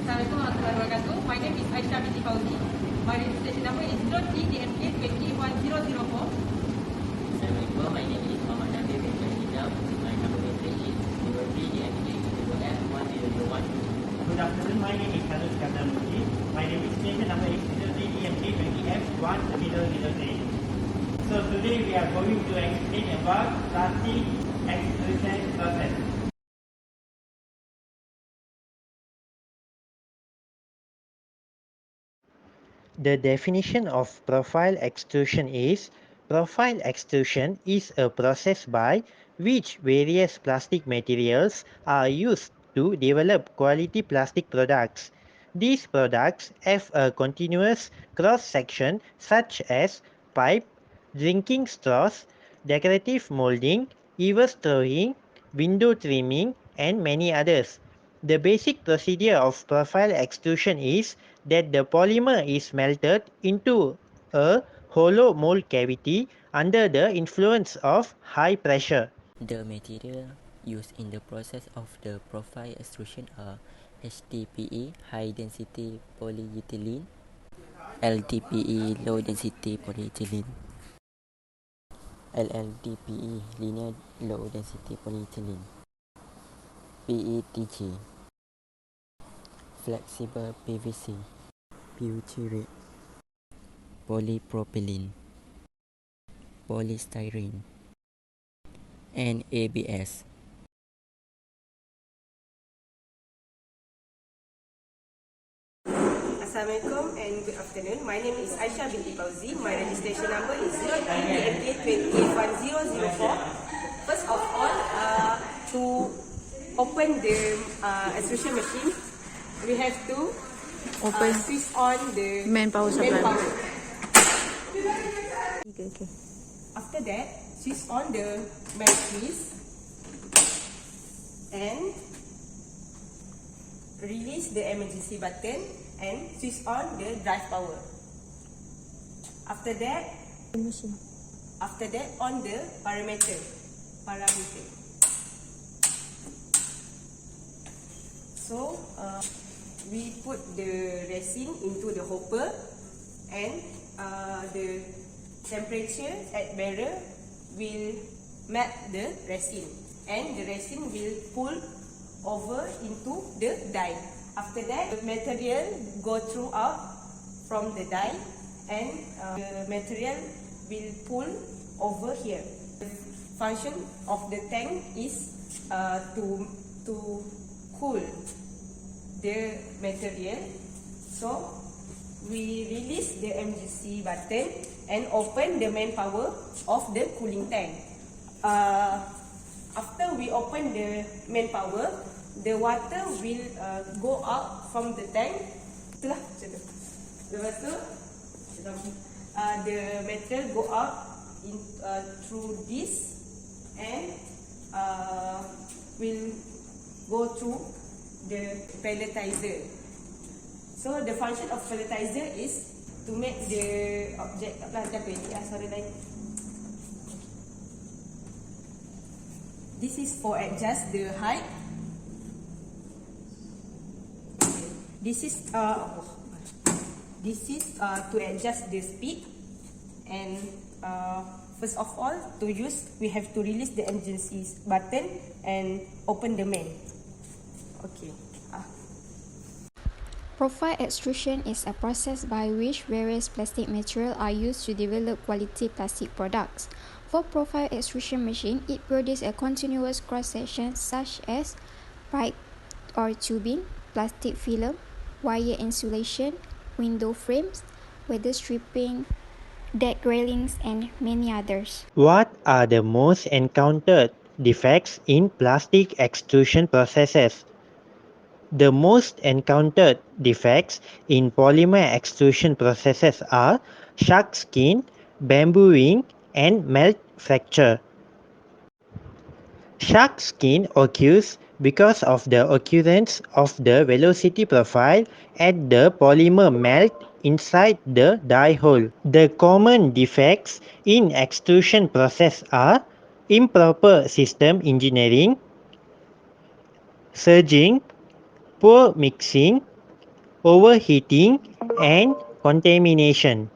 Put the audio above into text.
Assalamualaikum warahmatullahi wabarakatuh. My name is Aisyah binti Fauzi. My registration number is Jkm Dmk 21004. Assalamualaikum, my name is Muhammad Nabil bin Hijab. My number is Dmk F1001. Good afternoon, my name is Jkm Dmk. My registration number is Dmk F1003. So today we are going to explain about plastic extrusion process. The definition of profile extrusion is: profile extrusion is a process by which various plastic materials are used to develop quality plastic products. These products have a continuous cross-section such as pipe, drinking straws, decorative molding, eavesdrawing, window trimming, and many others. The basic procedure of profile extrusion is that the polymer is melted into a hollow mold cavity under the influence of high pressure. The material used in the process of the profile extrusion are HDPE, high density polyethylene, LDPE, low density polyethylene, LLDPE, linear low density polyethylene, PETG, flexible PVC, butyrate, polypropylene, polystyrene, and ABS. Assalamualaikum and good afternoon. My name is Aisyah binti Fauzi. My registration number is Dmk 21004. First of all, to open the extrusion machine, we have to switch on the manpower supply. Okay. After that, switch on the mouthpiece and release the emergency button and switch on the drive power. After that, on the parameter. So we put the resin into the hopper and the temperature at barrel will melt the resin and the resin will pull over into the die. After that, the material go throughout from the die and the material will pull over here. The function of the tank is to cool the material. So we release the emergency button and open the main power of the cooling tank. After we open the main power, the water will go out from the tank. Itulah macam tu. Lepas tu, the material go out through this and will go through the pelletizer. So the function of pelletizer is to make the object This is for adjust the height. This is to adjust the speed, and first of all, we have to release the emergency button and open the main. Okay. Profile extrusion is a process by which various plastic materials are used to develop quality plastic products. For profile extrusion machine, it produces a continuous cross-section such as pipe or tubing, plastic film, wire insulation, window frames, weather stripping, deck railings, and many others. What are the most encountered defects in plastic extrusion processes? The most encountered defects in polymer extrusion processes are shark skin, bambooing, and melt fracture. Shark skin occurs because of the occurrence of the velocity profile at the polymer melt inside the die hole. The common defects in extrusion process are improper system engineering, surging, poor mixing, overheating, and contamination.